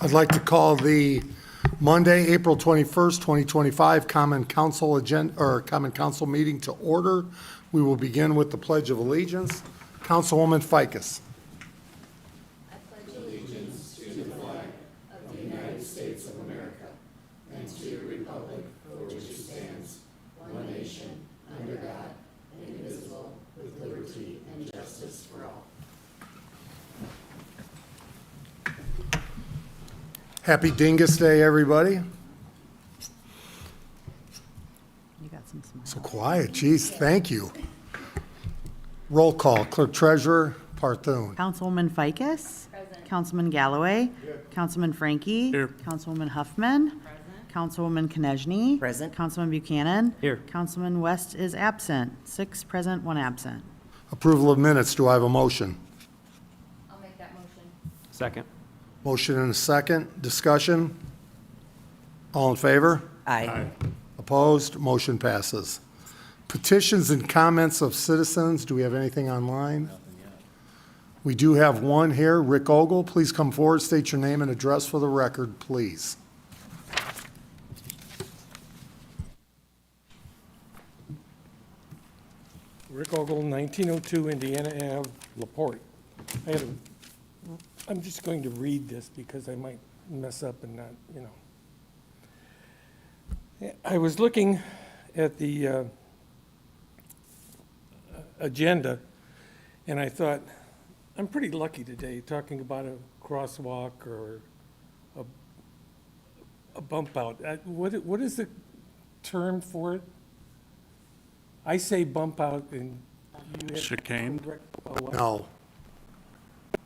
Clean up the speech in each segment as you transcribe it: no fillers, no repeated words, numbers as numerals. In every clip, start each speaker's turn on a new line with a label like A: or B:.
A: I'd like to call the Monday, April 21st, 2025 Common Council agenda, or Common Council meeting to order. We will begin with the Pledge of Allegiance. Councilwoman Ficus. Happy Dingus Day, everybody.
B: You got some smiles.
A: So quiet, geez, thank you. Roll call, Clerk Treasurer Parthun.
B: Councilwoman Ficus. Present. Councilman Galloway. Here. Councilman Frankie.
C: Here.
B: Councilwoman Huffman. Present. Councilwoman Konechny.
D: Present.
B: Councilman Buchanan.
C: Here.
B: Councilman West is absent. 6 present, 1 absent.
A: Approval of minutes, do I have a motion?
E: I'll make that motion.
C: Second.
A: Motion and a second, discussion? All in favor?
D: Aye.
A: Opposed? Motion passes. Petitions and comments of citizens, do we have anything online? We do have one here. Rick Ogle, please come forward, state your name and address for the record, please.
F: Rick Ogle, 1902 Indiana Ave, LaPorte. I'm just going to read this because I might mess up and not, I was looking at the agenda, and I thought, I'm pretty lucky today, talking about a crosswalk or a bump out. What is the term for it? I say bump out and you have.
C: Chicane?
A: No,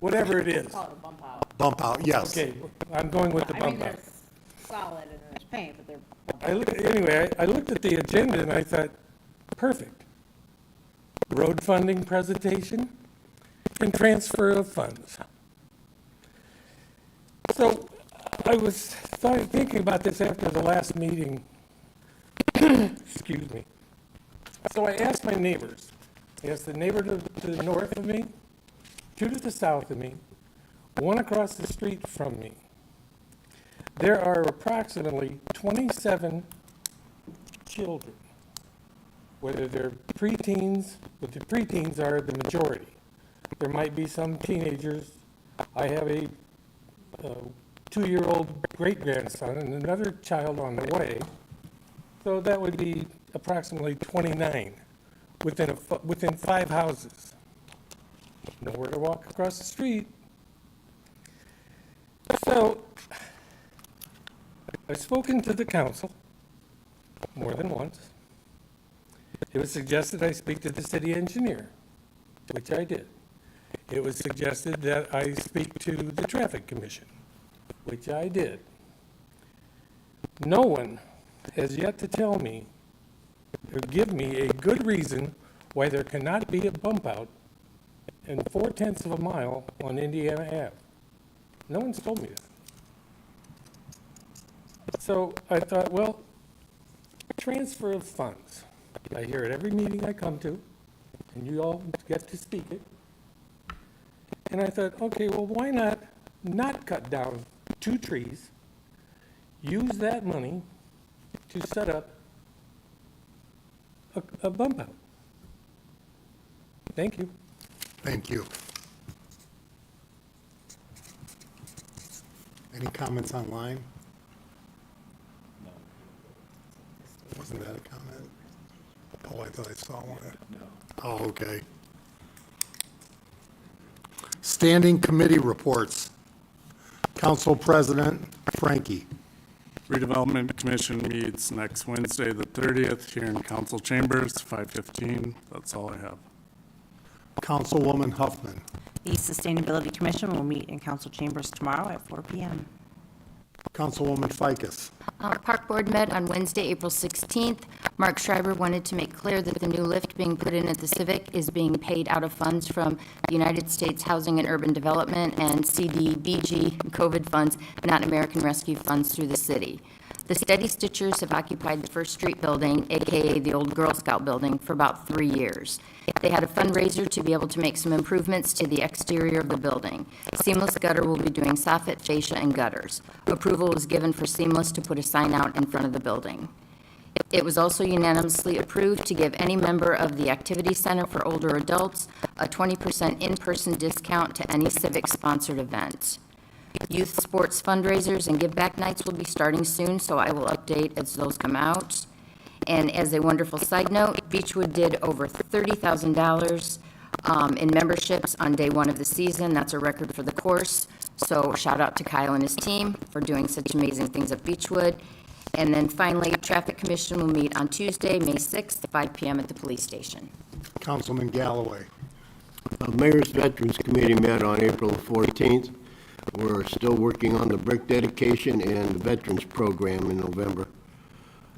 F: Whatever it is.
E: Call it a bump out.
A: bump out, yes.
F: Okay, I'm going with the
E: I mean,
F: bump out.
E: they're solid and there's paint, but they're.
F: Anyway, I looked at the agenda and I thought, perfect. Road funding presentation and transfer of funds. So I was thinking about this after the last meeting. Excuse me. So I asked my neighbors. I asked the neighbor to the north of me, 2 to the south of me, 1 across the street from me. There are approximately 27 children, whether they're preteens, but the preteens are the majority. There might be some teenagers. I have a 2-year-old great-grandson and another child on the way. So that would be approximately 29 within 5 houses. Nowhere to walk across the street. So I've spoken to the council more than once. It was suggested I speak to the city engineer, which I did. It was suggested that I speak to the traffic commission, which I did. No one has yet to tell me or give me a good reason why there cannot be a bump out in 4/10 of a mile on Indiana Ave. No one's told me that. So I thought, well, transfer of funds. I hear it every meeting I come to, and you all get to speak it. And I thought, okay, well, why not cut down 2 trees, use that money to set up a bump out? Thank you.
A: Thank you. Any comments online? No. Wasn't that a comment? Oh, I thought I saw one. No. Oh, okay. Standing committee reports. Council President Frankie.
C: Redevelopment Commission meets next Wednesday, the 30th, here in council chambers, 5:15. That's all I have.
A: Councilwoman Huffman.
D: The Sustainability Commission will meet in council chambers tomorrow at 4 p.m.
A: Councilwoman Ficus.
E: Park Board met on Wednesday, April 16th. Mark Schreiber wanted to make clear that the new lift being put in at the Civic is being paid out of funds from the United States Housing and Urban Development and CDBG COVID funds, not American Rescue funds through the city. The Steady Stitchers have occupied the First Street building, AKA the old Girl Scout building, for about 3 years. They had a fundraiser to be able to make some improvements to the exterior of the building. Seamless Gutter will be doing soffit, fascia, and gutters. Approval was given for Seamless to put a sign out in front of the building. It was also unanimously approved to give any member of the Activity Center for Older Adults a 20% in-person discount to any civic-sponsored event. Youth sports fundraisers and give-back nights will be starting soon, so I will update as those come out. And as a wonderful side note, Beechwood did over $30,000 in memberships on day one of the season. That's a record for the course. So shout out to Kyle and his team for doing such amazing things at Beechwood. And then finally, Traffic Commission will meet on Tuesday, May 6th, 5 p.m. at the police station.
A: Councilman Galloway.
G: Mayor's Veterans Committee met on April 14th. We're still working on the brick dedication and the Veterans Program in November.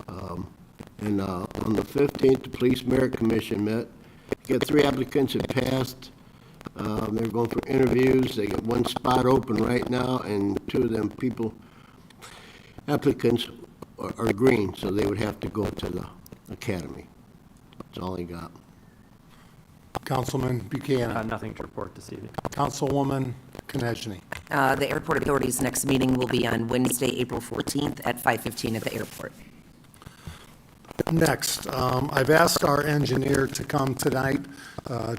G: And on the 15th, the Police Merit Commission met. Got 3 applicants that passed. They're going for interviews. They got 1 spot open right now, and 2 of them applicants are green, so they would have to go to the academy. That's all I got.
A: Councilman Buchanan.
H: Nothing to report this evening.
A: Councilwoman Konechny.
I: The Airport Authority's next meeting will be on Wednesday, April 14th at 5:15 at the airport.
A: Next, I've asked our engineer to come tonight,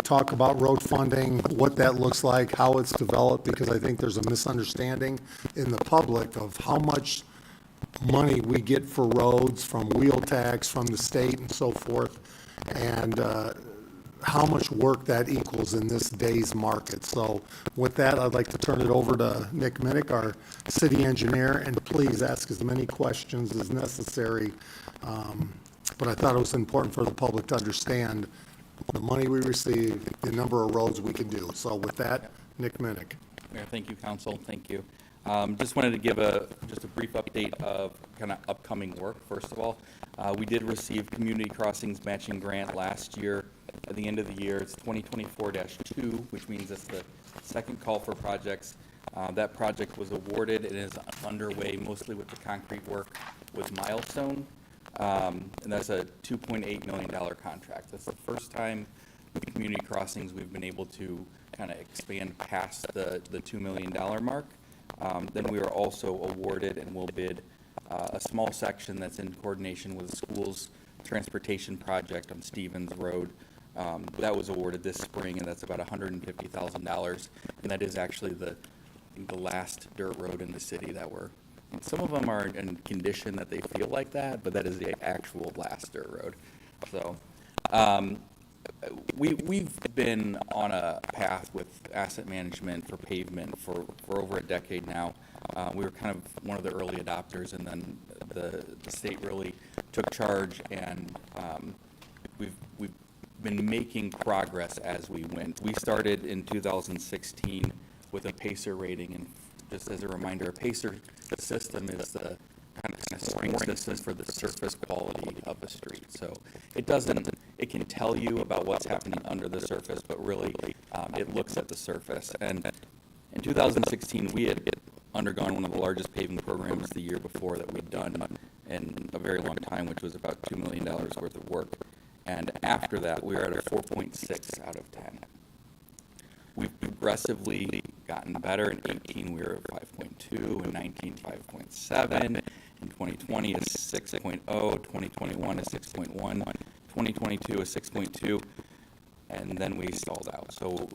A: talk about road funding, what that looks like, how it's developed, because I think there's a misunderstanding in the public of how much money we get for roads from wheel tax, from the state and so forth, and how much work that equals in this day's market. So with that, I'd like to turn it over to Nick Minnick, our city engineer, and please ask as many questions as necessary. But I thought it was important for the public to understand the money we receive, the number of roads we can do. So with that, Nick Minnick.
J: Mayor, thank you, council, thank you. Just wanted to give just a brief update of kind of upcoming work, first of all. We did receive Community Crossings Matching Grant last year. At the end of the year, it's 2024-2, which means it's the second call for projects. That project was awarded and is underway mostly with the concrete work with Milestone. And that's a $2.8 million contract. That's the first time with Community Crossings we've been able to kind of expand past the $2 million mark. Then we are also awarded and will bid a small section that's in coordination with the school's transportation project on Stevens Road. That was awarded this spring, and that's about $150,000. And that is actually the last dirt road in the city that we're. Some of them are in condition that they feel like that, but that is the actual last dirt road. So we've been on a path with asset management for pavement for over a decade now. We were kind of one of the early adopters, and then the state really took charge, and we've been making progress as we went. We started in 2016 with a PACER rating, and just as a reminder, a PACER system is the kind of scoring system for the surface quality of a street. So it can tell you about what's happening under the surface, but really it looks at the surface. And in 2016, we had undergone one of the largest paving programs the year before that we'd done in a very long time, which was about $2 million worth of work. And after that, we were at a 4.6 out of 10. We've progressively gotten better. In 18, we were at 5.2. In 19, 5.7. In 2020, is 6.0. 2021 is 6.1. 2022 is 6.2. And then we stalled out. So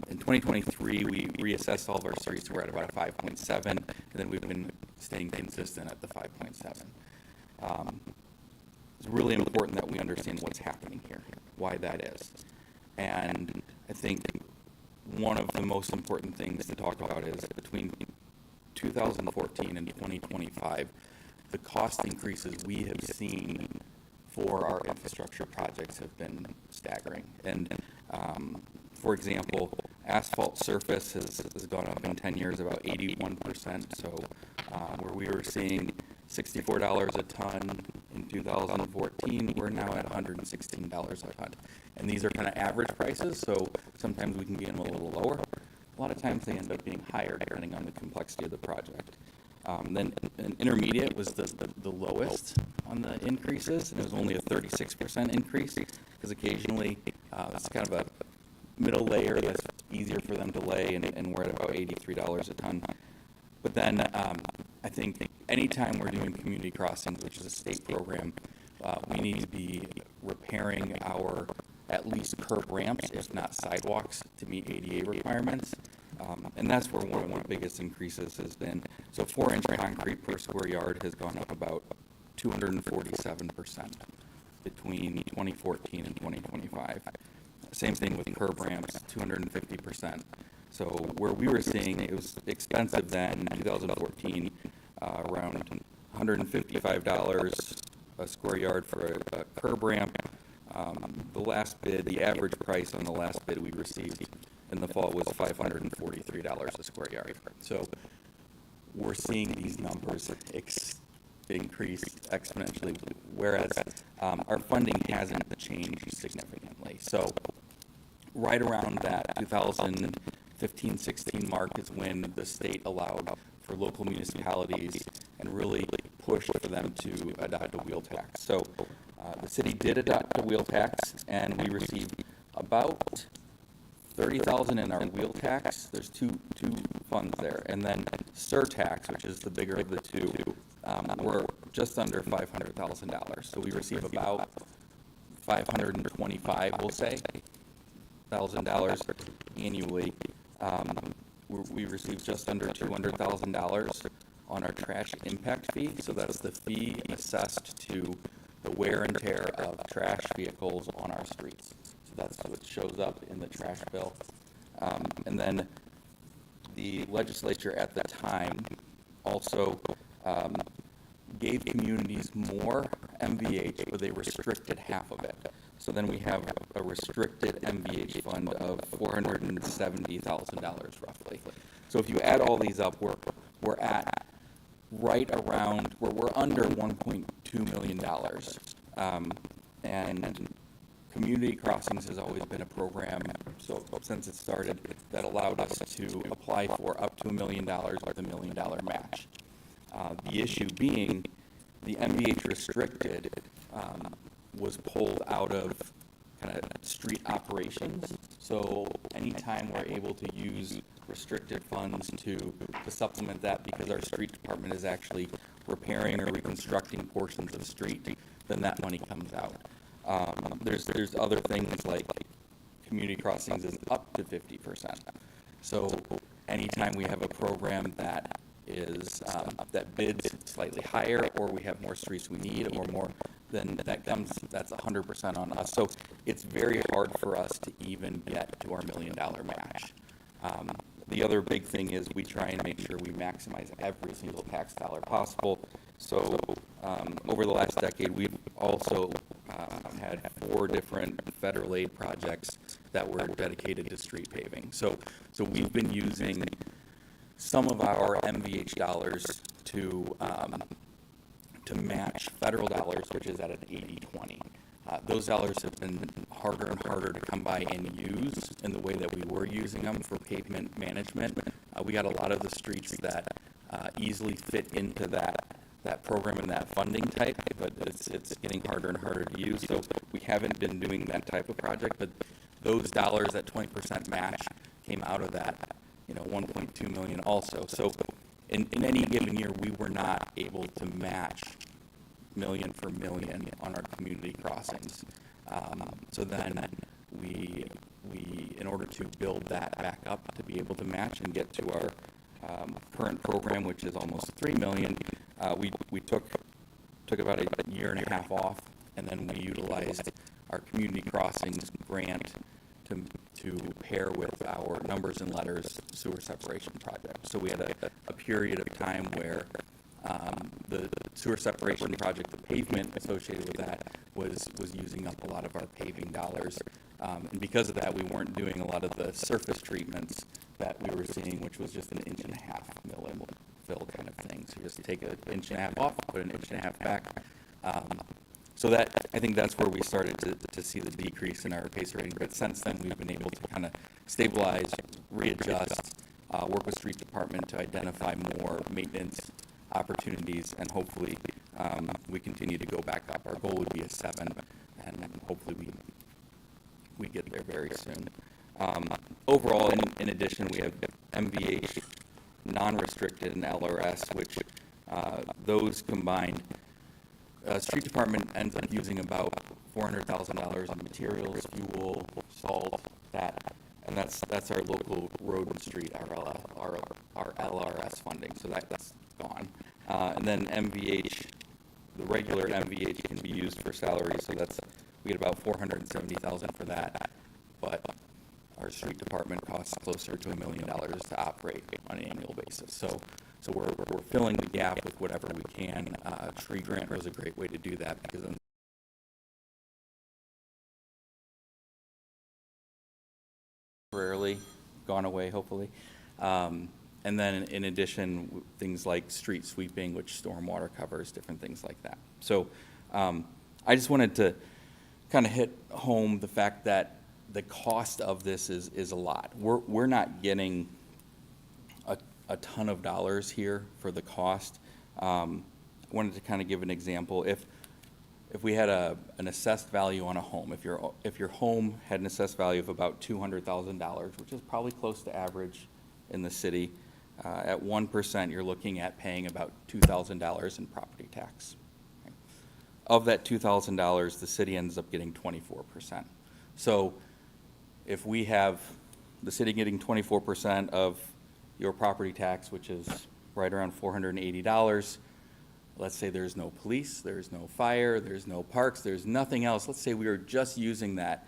J: in 2023, we reassessed all of our streets. We're at about a 5.7. And then we've been staying consistent at the 5.7. It's really important that we understand what's happening here, why that is. And I think one of the most important things to talk about is between 2014 and 2025, the cost increases we have seen for our infrastructure projects have been staggering. And for example, asphalt surface has gone up in 10 years about 81%. So where we were seeing $64 a ton in 2014, we're now at $116 a ton. And these are kind of average prices, so sometimes we can get them a little lower. A lot of times they end up being higher depending on the complexity of the project. Then an intermediate was the lowest on the increases, and it was only a 36% increase, because occasionally it's kind of a middle layer that's easier for them to lay, and we're at about $83 a ton. But then I think anytime we're doing community crossings, which is a state program, we need to be repairing our at least curb ramps, if not sidewalks, to meet ADA requirements. And that's where one of the biggest increases has been. So 4-inch concrete per square yard has gone up about 247% between 2014 and 2025. Same thing with curb ramps, 250%. So where we were seeing it was expensive then, in 2014, around $155 a square yard for a curb ramp. The last bid, the average price on the last bid we received in the fall was $543 a square yard. So we're seeing these numbers increase exponentially, whereas our funding hasn't changed significantly. So right around that 2015-16 mark is when the state allowed for local municipalities and really pushed for them to adopt a wheel tax. So the city did adopt a wheel tax, and we received about $30,000 in our wheel tax. There's two funds there, and then surtax, which is the bigger of the two, we're just under $500,000. So we receive about $525,000, we'll say, $1,000 annually. We receive just under $200,000 on our trash impact fee. So that's the fee assessed to the wear and tear of trash vehicles on our streets. So that's what shows up in the trash bill. And then the legislature at the time also gave communities more MVH, but they restricted half of it. So then we have a restricted MVH fund of $470,000 roughly. So if you add all these up, we're at right around, we're under $1.2 million. And community crossings has always been a program, so since it started, that allowed us to apply for up to $1 million with a $1 million match. The issue being the MVH restricted was pulled out of kind of street operations. So anytime we're able to use restricted funds to supplement that, because our street department is actually repairing or reconstructing portions of street, then that money comes out. There's other things like community crossings is up to 50%. So anytime we have a program that is that bids slightly higher, or we have more streets we need, or more, then that's 100% on us. So it's very hard for us to even get to our $1 million match. The other big thing is we try and make sure we maximize every single tax dollar possible. So over the last decade, we've also had 4 different federal aid projects that were dedicated to street paving. So we've been using some of our MVH dollars to match federal dollars, which is at an 80-20. Those dollars have been harder and harder to come by and use in the way that we were using them for pavement management. We got a lot of the streets that easily fit into that program and that funding type, but it's getting harder and harder to use. So we haven't been doing that type of project, but those dollars, that 20% match, came out of that, $1.2 million also. So in any given year, we were not able to match million for million on our community crossings. So then we, in order to build that back up to be able to match and get to our current program, which is almost $3 million, we took about a year and a half off, and then we utilized our community crossings grant to pair with our numbers and letters sewer separation project. So we had a period of time where the sewer separation project, the pavement associated with that, was using up a lot of our paving dollars. And because of that, we weren't doing a lot of the surface treatments that we were seeing, which was just an 1.5 inch mill and fill kind of thing. So you just take an 1.5 inch off, put an 1.5 inch back. So that, I think that's where we started to see the decrease in our pacer rating. But since then, we've been able to kind of stabilize, readjust, work with street department to identify more maintenance opportunities, and hopefully we continue to go back up. Our goal would be a 7, and hopefully we get there very soon. Overall, in addition, we have MVH, non-restricted, and LRS, which those combined, street department ends up using about $400,000 in materials, fuel, salt, and that's our local road and street, our LRS funding, so that's gone. And then MVH, the regular MVH can be used for salaries, so we get about $470,000 for that, but our street department costs closer to $1 million to operate on an annual basis. So we're filling the gap with whatever we can. Tree grant was a great way to do that because then temporarily gone away, hopefully. And then in addition, things like street sweeping, which stormwater covers, different things like that. So I just wanted to kind of hit home the fact that the cost of this is a lot. We're not getting a ton of dollars here for the cost. I wanted to kind of give an example. If we had an assessed value on a home, if your home had an assessed value of about $200,000, which is probably close to average in the city, at 1%, you're looking at paying about $2,000 in property tax. Of that $2,000, the city ends up getting 24%. So if we have the city getting 24% of your property tax, which is right around $480, let's say there's no police, there's no fire, there's no parks, there's nothing else. Let's say we were just using that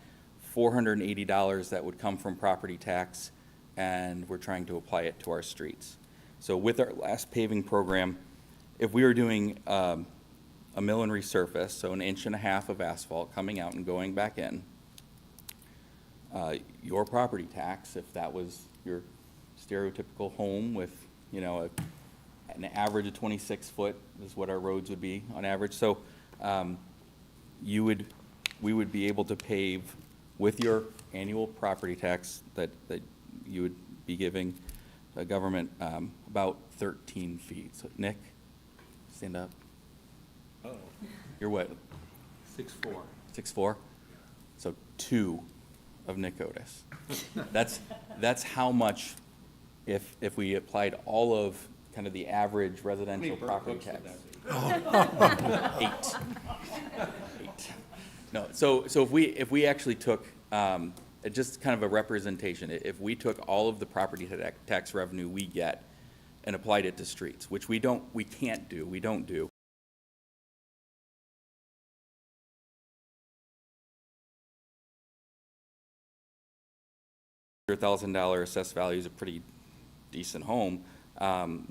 J: $480 that would come from property tax, and we're trying to apply it to our streets. So with our last paving program, if we were doing a mill and resurface, so 1.5 inches of asphalt coming out and going back in, your property tax, if that was your stereotypical home with, an average of 26 foot is what our roads would be on average. So we would be able to pave with your annual property tax that you would be giving the government about 13 feet. So Nick, stand up.
F: Oh.
J: You're what?
F: 6'4".
J: 6'4"? So 2 of Nick Otis. That's how much, if we applied all of kind of the average residential property tax. 8. No, so if we actually took just kind of a representation, if we took all of the property tax revenue we get and applied it to streets, which we don't do. $100,000 assessed value is a pretty decent home.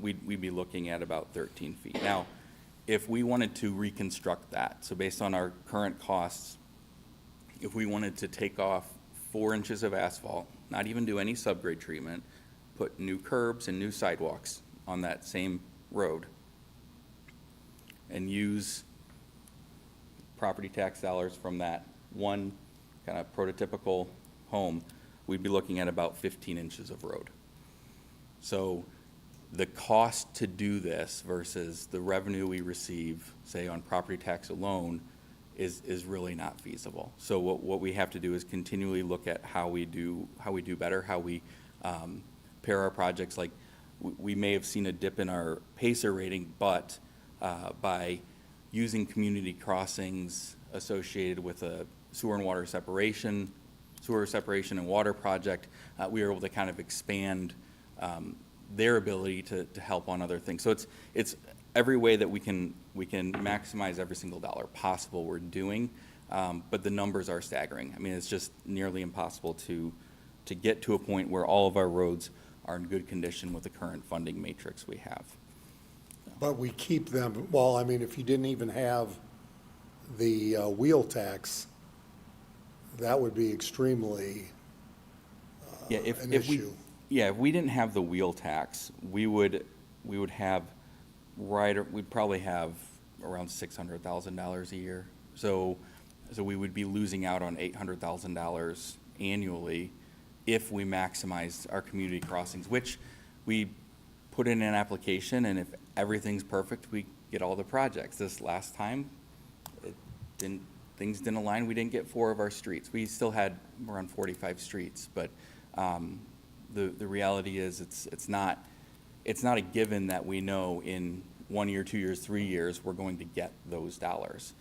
J: We'd be looking at about 13 feet. Now, if we wanted to reconstruct that, so based on our current costs, if we wanted to take off 4 inches of asphalt, not even do any subgrade treatment, put new curbs and new sidewalks on that same road, and use property tax dollars from that one kind of prototypical home, we'd be looking at about 15 inches of road. So the cost to do this versus the revenue we receive, say on property tax alone, is really not feasible. So what we have to do is continually look at how we do better, how we pair our projects. Like we may have seen a dip in our PACER rating, but by using community crossings associated with a sewer separation and water project, we were able to kind of expand their ability to help on other things. So it's every way that we can maximize every single dollar possible we're doing, but the numbers are staggering. I mean, it's just nearly impossible to get to a point where all of our roads are in good condition with the current funding matrix we have.
A: But we keep them, well, I mean, if you didn't even have the wheel tax, that would be extremely an issue.
J: If we didn't have the wheel tax, we'd probably have around $600,000 a year. So we would be losing out on $800,000 annually if we maximized our community crossings, which we put in an application, and if everything's perfect, we get all the projects. This last time, things didn't align. We didn't get 4 of our streets. We still had around 45 streets, but the reality is it's not a given that we know in 1 year, 2 years, 3 years, we're going to get those dollars.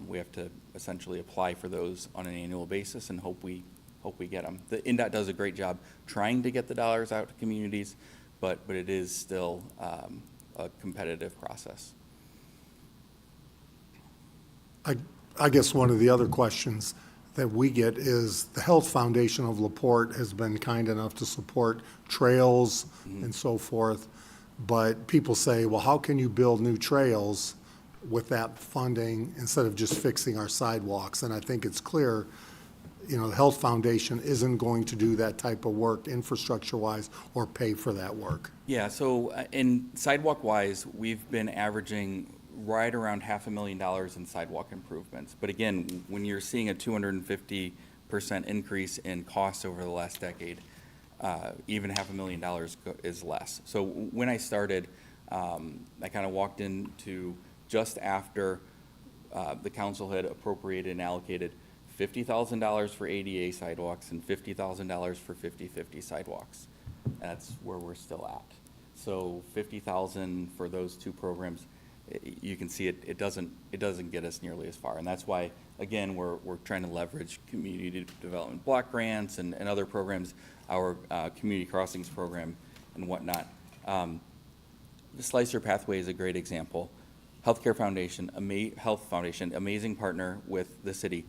J: We have to essentially apply for those on an annual basis and hope we get them. The INDOT does a great job trying to get the dollars out to communities, but it is still a competitive process.
A: I guess one of the other questions that we get is the Health Foundation of LaPorte has been kind enough to support trails and so forth. But people say, well, how can you build new trails with that funding instead of just fixing our sidewalks? And I think it's clear, you know, the Health Foundation isn't going to do that type of work infrastructure-wise or pay for that work.
J: Yeah, so in sidewalk-wise, we've been averaging right around $500,000 in sidewalk improvements. But again, when you're seeing a 250% increase in costs over the last decade, even $500,000 is less. So when I started, I kind of walked into just after the council had appropriated and allocated $50,000 for ADA sidewalks and $50,000 for 50/50 sidewalks. That's where we're still at. So $50,000 for those 2 programs, you can see it doesn't get us nearly as far. And that's why, again, we're trying to leverage community development block grants and other programs, our community crossings program and whatnot. The Slicer Pathway is a great example. Health Foundation, amazing partner with the city.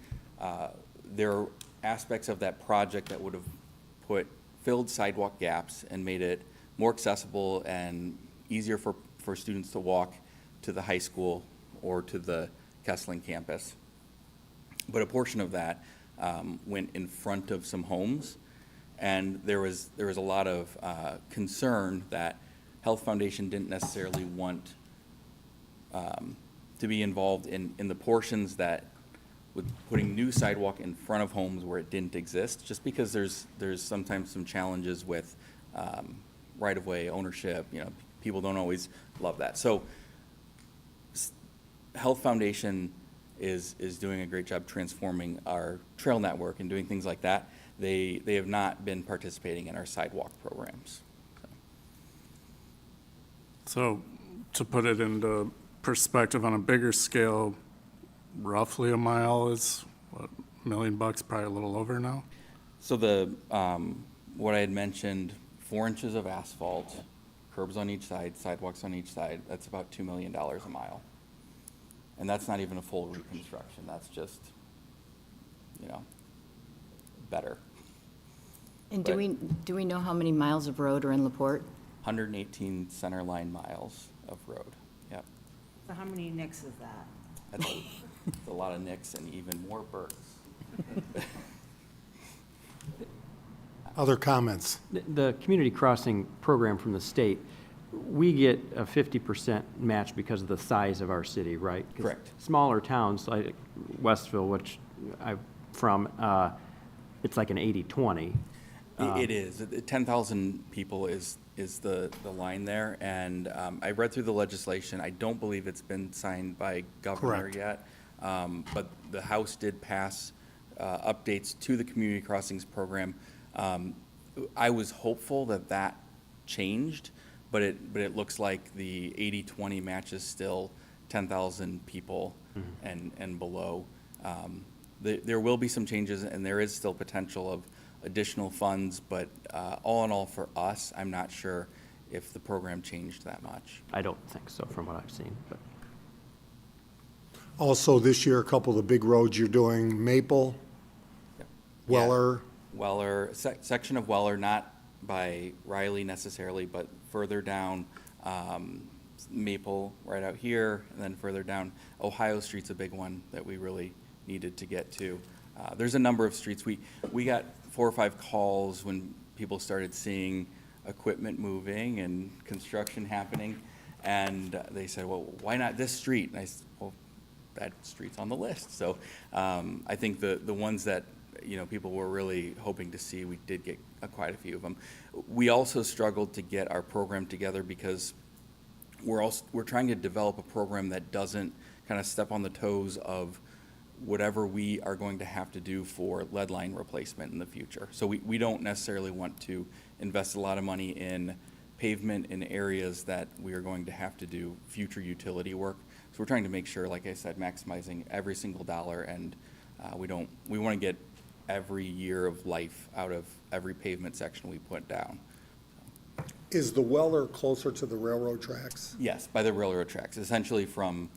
J: There are aspects of that project that would have filled sidewalk gaps and made it more accessible and easier for students to walk to the high school or to the Kessling campus. But a portion of that went in front of some homes, and there was a lot of concern that Health Foundation didn't necessarily want to be involved in the portions that with putting new sidewalk in front of homes where it didn't exist, just because there's sometimes some challenges with right-of-way ownership. You know, people don't always love that. So Health Foundation is doing a great job transforming our trail network and doing things like that. They have not been participating in our sidewalk programs.
C: So to put it into perspective on a bigger scale, roughly a mile is, what, $1 million, probably a little over now?
J: So the, what I had mentioned, 4 inches of asphalt, curbs on each side, sidewalks on each side, that's about $2 million a mile. And that's not even a full reconstruction, that's just, you know, better.
E: And
J: But-
E: do we know how many miles of road are in LaPorte?
J: 118 center line miles of road, yep.
B: So how many nicks is that?
J: That's a lot of nicks and even more birds.
A: Other comments?
H: The community crossing program from the state, we get a 50% match because of the size of our city, right? 'Cause
J: Correct.
H: smaller towns like Westville, which I'm from, it's like an 80-20.
J: It is. 10,000 people is the line there, and I read through the legislation. I don't believe it's been signed by governor
A: Correct.
J: yet, but the House did pass updates to the community crossings program. I was hopeful that changed, but it looks like the 80-20 match is still 10,000 people and below. There will be some changes, and there is still potential of additional funds, but all in all, for us, I'm not sure if the program changed that much.
H: I don't think so from what I've seen, but.
A: Also, this year, a couple of the big roads you're doing, Maple,
J: Yep.
A: Weller.
J: Weller, section of Weller, not by Riley necessarily, but further down, Maple right out here, and then further down, Ohio Street's a big one that we really needed to get to. There's a number of streets. We got 4 or 5 calls when people started seeing equipment moving and construction happening, and they said, well, why not this street? And I said, well, that street's on the list. So I think the ones that people were really hoping to see. We did get quite a few of them. We also struggled to get our program together because we're trying to develop a program that doesn't kind of step on the toes of whatever we are going to have to do for lead line replacement in the future. So we don't necessarily want to invest a lot of money in pavement in areas that we are going to have to do future utility work. So we're trying to make sure, like I said, maximizing every single dollar, and we want to get every year of life out of every pavement section we put down.
A: Is the Weller closer to the railroad tracks?
J: Yes, by the railroad tracks, essentially from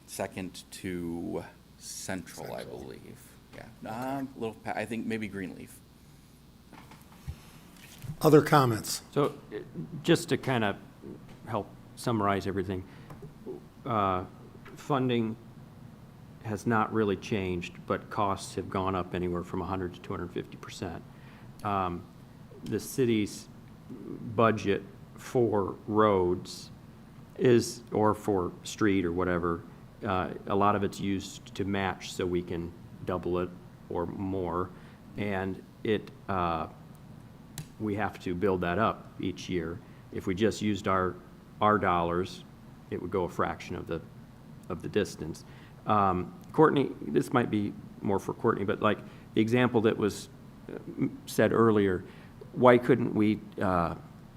J: Second to Central, I believe. Yeah, I think maybe Greenleaf.
A: Other comments?
H: So just to kind of help summarize everything, funding has not really changed, but costs have gone up anywhere from 100 to 250%. The city's budget for roads is, or for street or whatever, a lot of it's used to match so we can double it or more. And we have to build that up each year. If we just used our dollars, it would go a fraction of the distance. Courtney, this might be more for Courtney, but like the example that was said earlier, why couldn't we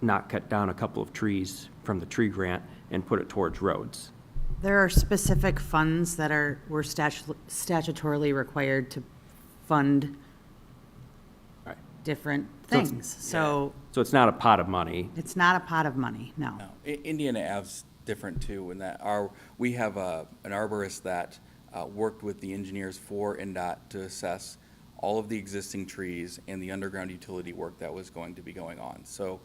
H: not cut down a couple of trees from the tree grant and put it towards roads?
B: There are specific funds that we're statutorily required to fund
H: Right.
B: different
H: So it's-
B: things. So
H: So it's not a pot of money.
B: it's not a pot of money, no.
J: No, Indiana Ave's different too, in that we have an arborist that worked with the engineers for NDOT to assess all of the existing trees and the underground utility work that was going to be going on. So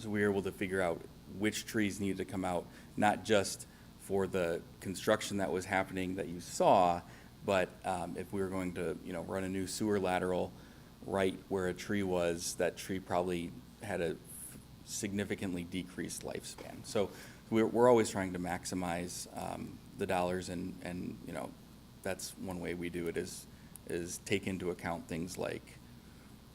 J: we were able to figure out which trees needed to come out, not just for the construction that was happening that you saw, but if we were going to, run a new sewer lateral right where a tree was, that tree probably had a significantly decreased lifespan. So we're always trying to maximize the dollars, and that's one way we do it is take into account things like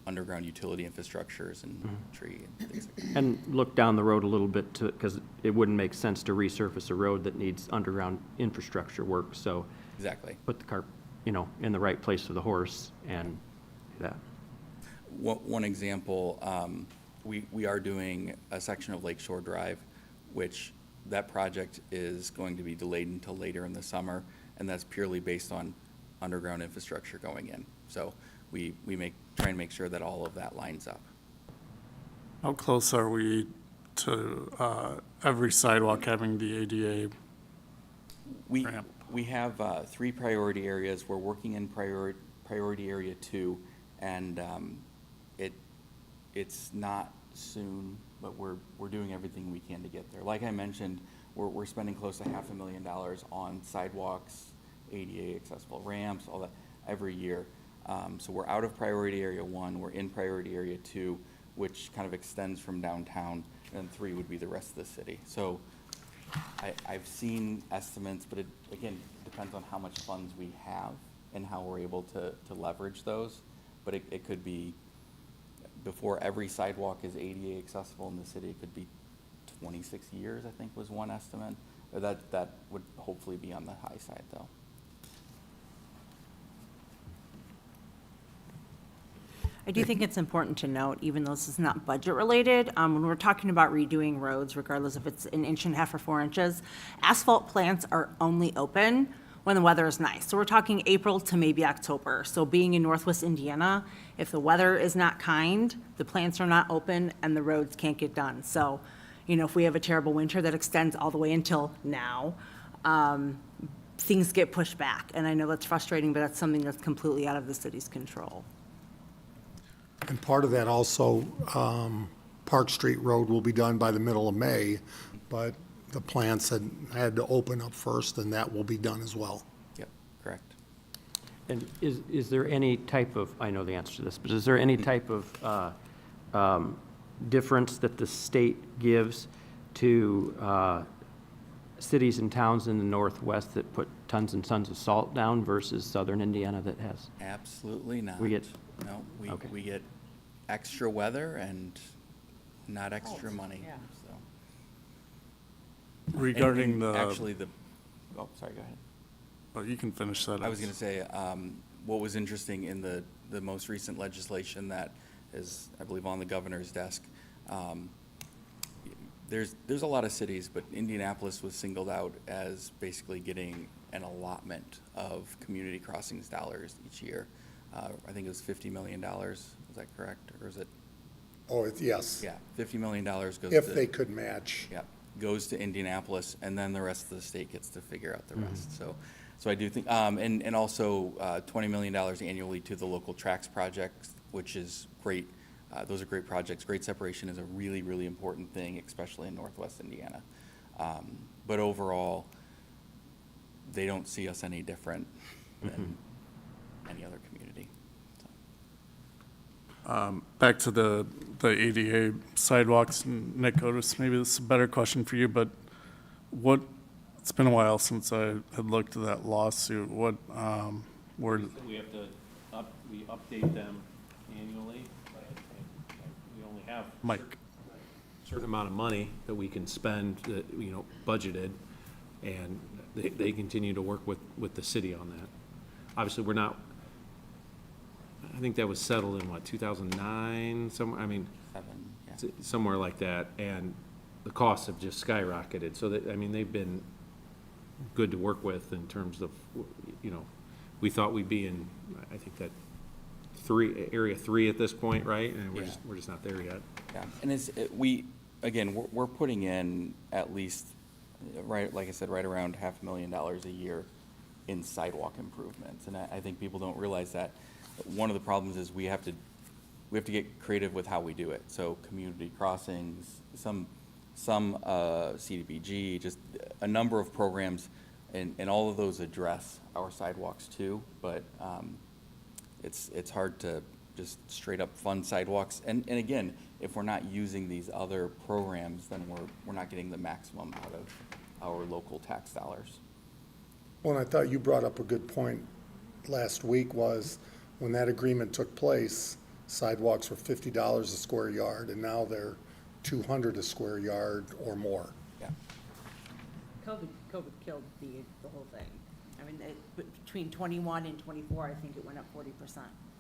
J: underground utility infrastructures and tree and things like that.
H: And look down the road a little bit because it wouldn't make sense to resurface a road that needs underground infrastructure work. So
J: Exactly.
H: put the cart, in the right place for the horse and that.
J: One example, we are doing a section of Lakeshore Drive, which that project is going to be delayed until later in the summer, and that's purely based on underground infrastructure going in. So we try and make sure that all of that lines up.
C: How close are we to every sidewalk having the ADA ramp?
J: We have 3 priority areas. We're working in priority area 2, and it's not soon, but we're doing everything we can to get there. Like I mentioned, we're spending close to $500,000 on sidewalks, ADA accessible ramps, all that every year. So we're out of priority area 1, we're in priority area 2, which kind of extends from downtown, and 3 would be the rest of the city. So I've seen estimates, but it, again, depends on how much funds we have and how we're able to leverage those. But it could be, before every sidewalk is ADA accessible in the city, it could be 26 years, I think was one estimate. That would hopefully be on the high side, though.
D: I do think it's important to note, even though this is not budget related, when we're talking about redoing roads, regardless if it's an inch and a half or 4 inches, asphalt plants are only open when the weather is nice. So we're talking April to maybe October. So being in Northwest Indiana, if the weather is not kind, the plants are not open and the roads can't get done. So, if we have a terrible winter that extends all the way until now, things get pushed back. And I know that's frustrating, but that's something that's completely out of the city's control.
A: And part of that also, Park Street Road will be done by the middle of May, but the plants had to open up first, and that will be done as well.
J: Yep, correct.
H: And is there any type of, I know the answer to this, but is there any type of difference that the state gives to cities and towns in the Northwest that put tons and tons of salt down versus southern Indiana that has?
J: Absolutely not.
H: We get-
J: No,
H: Okay.
J: we get extra weather and not extra money,
B: yeah.
J: so.
C: Regarding
J: And
C: the,
J: actually, sorry, go ahead.
C: oh, you can finish that.
J: I was going to say, what was interesting in the most recent legislation that is, I believe, on the governor's desk, there's a lot of cities, but Indianapolis was singled out as basically getting an allotment of community crossings dollars each year. I think it was $50 million. Is that correct? Or is it?
A: Oh, yes.
J: Yeah, $50 million goes to.
A: If they could match.
J: Yeah, goes to Indianapolis, and then the rest of the state gets to figure out the rest. So I do think, and also $20 million annually to the local tracks projects, which is great. Those are great projects. Grade separation is a really, really important thing, especially in Northwest Indiana. But overall, they don't see us any different than any other community.
C: Back to the ADA sidewalks, Nick Otis, maybe this is a better question for you, but it's been a while since I had looked at that lawsuit. What, were,
K: We have to, we update them annually. We only have
C: Mike?
K: a certain amount of money that we can spend, that, budgeted, and they continue to work with the city on that. Obviously, we're not, I think that was settled in, 2009, somewhere, somewhere like that, and the costs have just skyrocketed, so that, they've been good to work with in terms of, we thought we'd be in, I think that area 3 at this point, right? And we're just not there yet.
J: Yeah, and we're putting in at least, right, like I said, right around $500,000 a year in sidewalk improvements, and I think people don't realize that. One of the problems is we have to get creative with how we do it. So community crossings, some CDBG, just a number of programs, and all of those address our sidewalks too. But it's hard to just straight up fund sidewalks. And again, if we're not using these other programs, then we're not getting the maximum out of our local tax dollars.
A: Well, and I thought you brought up a good point last week was when that agreement took place, sidewalks were $50 a square yard, and now they're $200 a square yard or more.
J: Yeah.
D: COVID killed the whole thing. Between 21 and 24, I think it went up 40%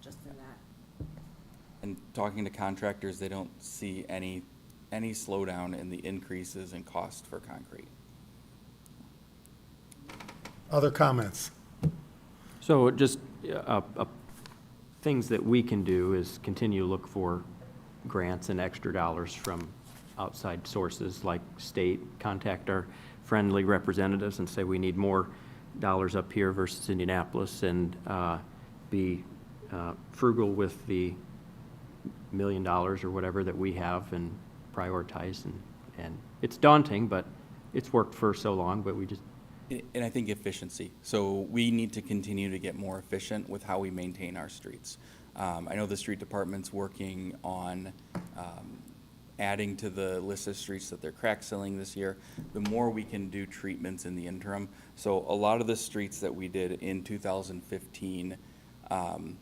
D: just in that.
J: And talking to contractors, they don't see any slowdown in the increases in cost for concrete.
A: Other comments?
H: So just things that we can do is continue to look for grants and extra dollars from outside sources like state, contact our friendly representatives and say we need more dollars up here versus Indianapolis, and be frugal with the $1 million or whatever that we have and prioritize. And it's daunting, but it's worked for so long, but we just.
J: And I think efficiency. So we need to continue to get more efficient with how we maintain our streets. I know the street department's working on adding to the list of streets that they're crack sealing this year. The more we can do treatments in the interim. So a lot of the streets that we did in 2015 are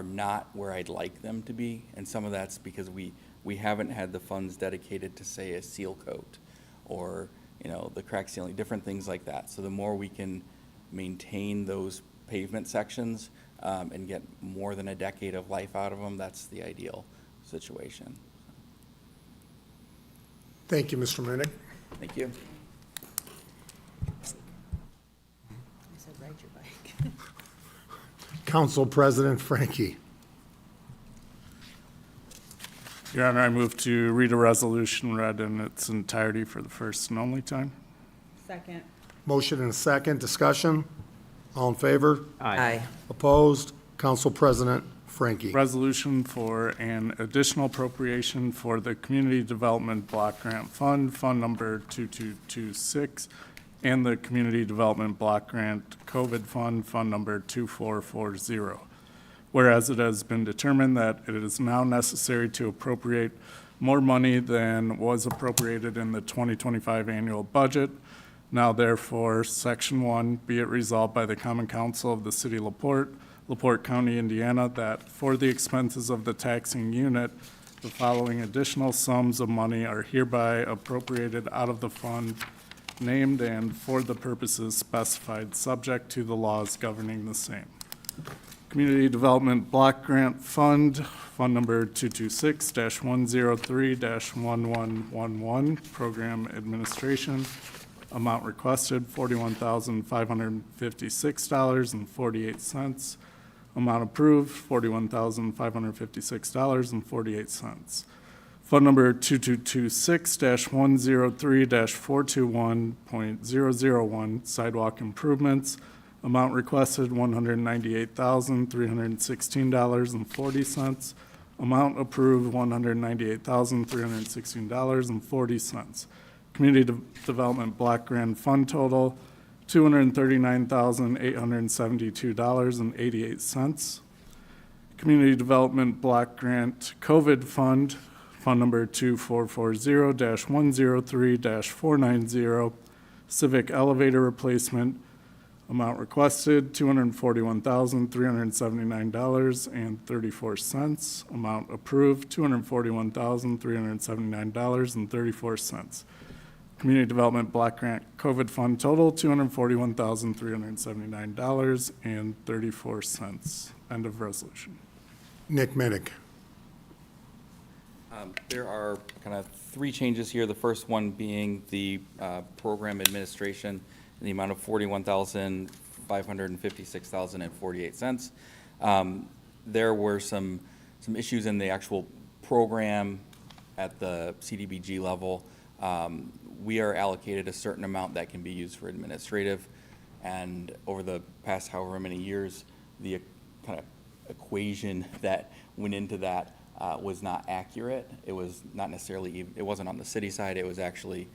J: not where I'd like them to be. And some of that's because we haven't had the funds dedicated to, say, a seal coat or the crack sealing, different things like that. So the more we can maintain those pavement sections and get more than a decade of life out of them, that's the ideal situation.
A: Thank you, Mr. Minnick.
J: Thank you.
B: I said, ride your bike.
A: Council President Frankie.
C: Your Honor, I move to read a resolution read in its entirety for the first and only time.
B: Second.
A: Motion and a second. Discussion? All in favor?
I: Aye.
A: Opposed? Council President Frankie.
C: Resolution for an additional appropriation for the Community Development Block Grant Fund, Fund Number 2226, and the Community Development Block Grant COVID Fund, Fund Number 2440. Whereas it has been determined that it is now necessary to appropriate more money than was appropriated in the 2025 annual budget, Now therefore, Section 1, be it resolved by the Common Council of the City of LaPorte, LaPorte County, Indiana, that for the expenses of the taxing unit, the following additional sums of money are hereby appropriated out of the fund named and for the purposes specified, subject to the laws governing the same. Community Development Block Grant Fund, Fund Number 226-103-1111, Program Administration. Amount requested, $41,556.48. Amount approved, $41,556.48. Fund Number 2226-103-421.001, Sidewalk Improvements. Amount requested, $198,316.40. Amount approved, $198,316.40. Community Development Block Grant Fund total, $239,872.88. Community Development Block Grant COVID Fund, Fund Number 2440-103-490, Civic Elevator Replacement. Amount requested, $241,379.34. Amount approved, $241,379.34. Community Development Block Grant COVID Fund total, $241,379.34. End of resolution.
A: Nick Minnick.
J: There are kind of three changes here. The first one being the program administration in the amount of $41,556.48. There were some issues in the actual program at the CDBG level. We are allocated a certain amount that can be used for administrative, and over the past however many years, the kind of equation that went into that was not accurate. It was not necessarily, it wasn't on the city side, it was actually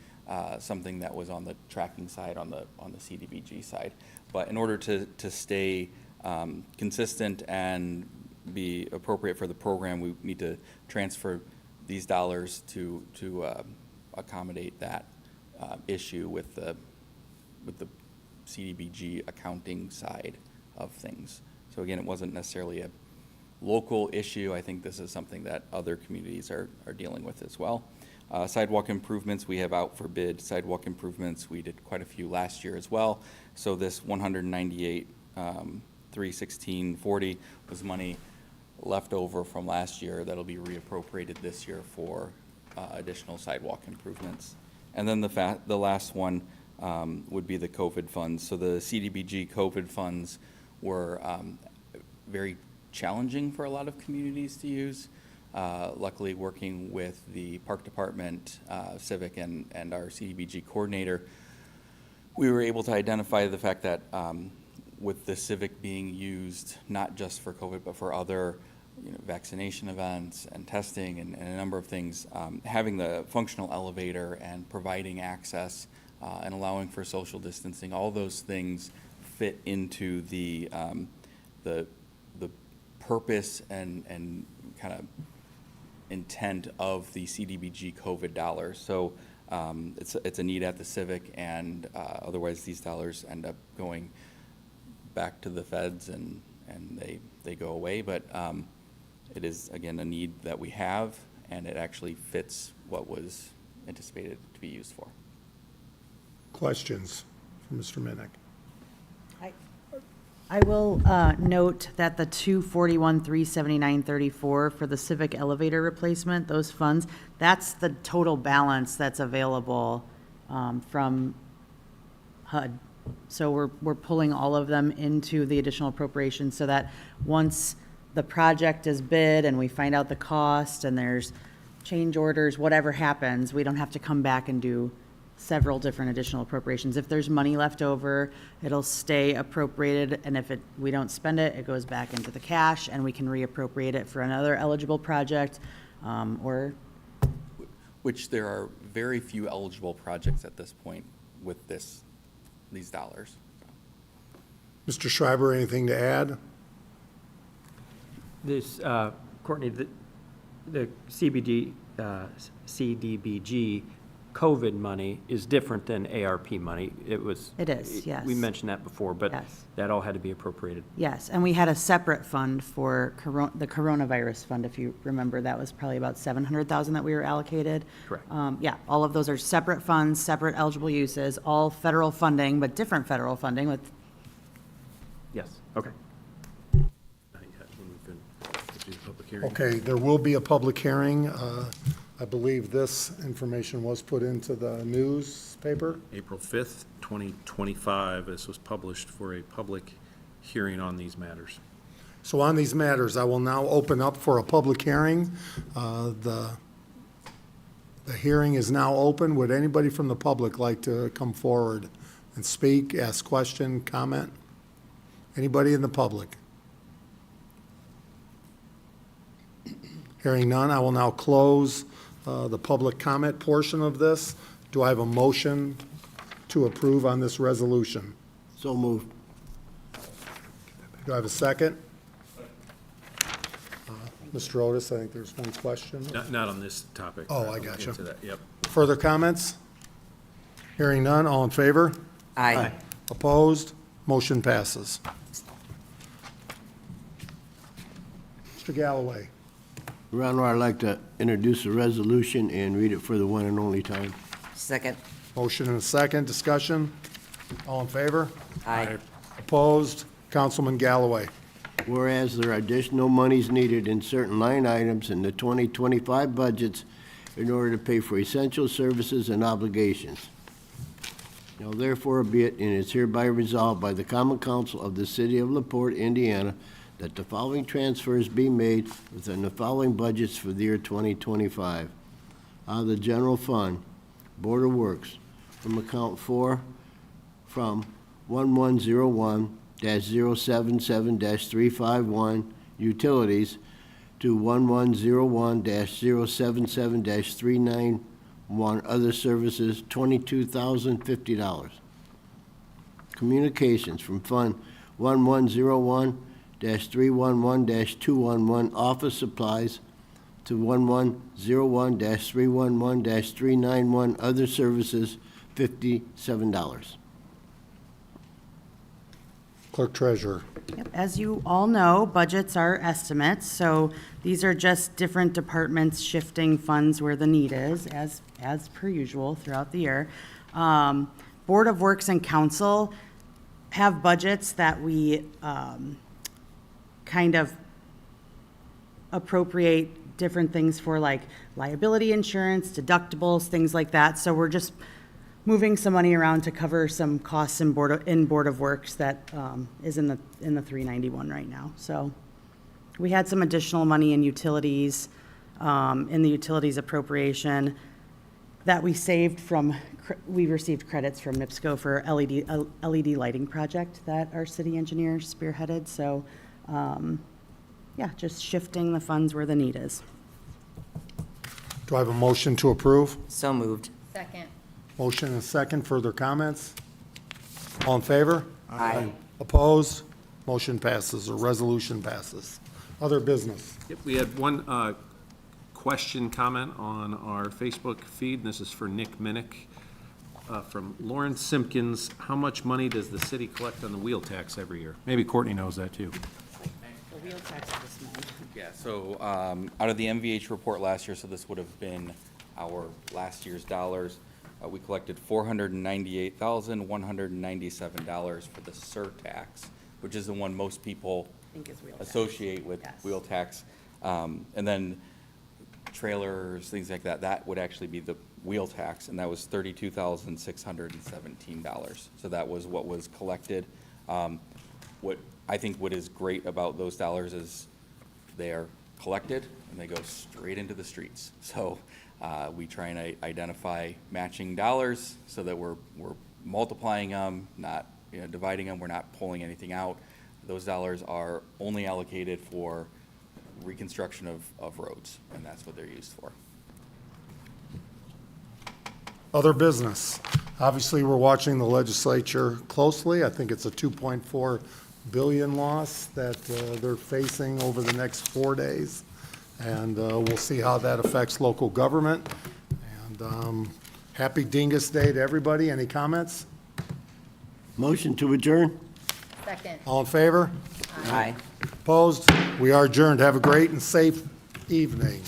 J: something that was on the tracking side, on the CDBG side. But in order to stay consistent and be appropriate for the program, we need to transfer these dollars to accommodate that issue with the CDBG accounting side of things. So again, it wasn't necessarily a local issue. I think this is something that other communities are dealing with as well. Sidewalk improvements, we have out for bid sidewalk improvements. We did quite a few last year as well. So this $198,316.40 was money left over from last year that'll be reappropriated this year for additional sidewalk improvements. And then the last one would be the COVID funds. So the CDBG COVID funds were very challenging for a lot of communities to use. Luckily, working with the Park Department, Civic, and our CDBG coordinator, we were able to identify the fact that with the Civic being used not just for COVID, but for other vaccination events and testing and a number of things, having the functional elevator and providing access and allowing for social distancing, all those things fit into the purpose and kind of intent of the CDBG COVID dollars. So it's a need at the Civic, and otherwise these dollars end up going back to the feds and they go away. But it is, again, a need that we have, and it actually fits what was anticipated to be used for.
A: Questions for Mr. Minnick?
B: I will note that the $241,379.34 for the Civic elevator replacement, those funds, that's the total balance that's available from HUD. So we're pulling all of them into the additional appropriation so that once the project is bid and we find out the cost and there's change orders, whatever happens, we don't have to come back and do several different additional appropriations. If there's money left over, it'll stay appropriated, and if we don't spend it, it goes back into the cash, and we can reappropriate it for another eligible project, or...
J: Which there are very few eligible projects at this point with these dollars.
A: Mr. Schreiber, anything to add?
H: This, Courtney, the CDBG COVID money is different than ARP money. It was.
B: It is, yes.
H: We mentioned that before, but
B: Yes.
H: that all had to be appropriated.
B: Yes, and we had a separate fund for the coronavirus fund, if you remember, that was probably about 700,000 that we were allocated.
H: Correct.
B: Yeah, all of those are separate funds, separate eligible uses, all federal funding, but different federal funding with,
H: Yes, okay.
K: Not yet, when we've been, do the public hearing.
A: Okay, there will be a public hearing. I believe this information was put into the newspaper.
K: April 5th, 2025, this was published for a public hearing on these matters.
A: So on these matters, I will now open up for a public hearing. The hearing is now open. Would anybody from the public like to come forward and speak, ask question, comment? Anybody in the public? Hearing none, I will now close the public comment portion of this. Do I have a motion to approve on this resolution?
G: So moved.
A: Do I have a second? Mr. Otis, I think there's one question.
K: Not on this topic.
A: Oh, I
K: We'll
A: gotcha.
K: get to that, yep.
A: Further comments? Hearing none, all in favor?
I: Aye.
A: Opposed? Motion passes. Mr. Galloway,
G: Your Honor, I'd like to introduce a resolution and read it for the one and only time.
I: Second.
A: motion and a second, discussion? All in favor?
I: Aye.
A: Opposed? Councilman Galloway.
G: Whereas there are additional monies needed in certain line items in the 2025 budgets in order to pay for essential services and obligations. Now therefore be it, and is hereby resolved by the Common Council of the City of LaPorte, Indiana, that the following transfers be made within the following budgets for the year 2025. Out of the General Fund, Board of Works, from account 4, from 1101-077-351, Utilities, to 1101-077-391, Other Services, $22,050. Communications, from Fund 1101-311-211, Office Supplies, to 1101-311-391, Other Services, $57.
A: Clerk Treasurer.
B: Yep, as you all know, budgets are estimates, so these are just different departments shifting funds where the need is, as per usual throughout the year. Board of Works and Council have budgets that we kind of appropriate different things for, like liability insurance, deductibles, things like that. So we're just moving some money around to cover some costs in Board of Works that is in the 391 right now. So we had some additional money in utilities, in the utilities appropriation that we saved from, we received credits from NIPSCO for LED lighting project that our city engineer spearheaded. So, yeah, just shifting the funds where the need is.
A: Do I have a motion to approve?
I: So moved.
E: Second.
A: Motion and a second, further comments? All in favor?
I: Aye.
A: Opposed? Motion passes, or resolution passes. Other business.
K: Yep, we had one question, comment on our Facebook feed, and this is for Nick Minnick, from Lauren Simpkins. How much money does the city collect on the wheel tax every year? Maybe Courtney knows that, too.
B: The wheel tax is small.
J: Yeah, so out of the MVH report last year, so this would have been our last year's dollars, we collected $498,197 for the surtax, which is the one most people
B: think is wheel tax.
J: associate with
B: Yes.
J: wheel tax. And then trailers, things like that, that would actually be the wheel tax, and that was $32,617. So that was what was collected. What I think what is great about those dollars is they are collected and they go straight into the streets. So we try and identify matching dollars so that we're multiplying them, not dividing them. We're not pulling anything out. Those dollars are only allocated for reconstruction of roads, and that's what they're used for.
A: Other business. Obviously, we're watching the legislature closely. I think it's a $2.4 billion loss that they're facing over the next 4 days. And we'll see how that affects local government. And Happy Dingus Day to everybody. Any comments?
G: Motion to adjourn?
E: Second.
A: All in favor?
I: Aye.
A: Opposed? We are adjourned. Have a great and safe evening.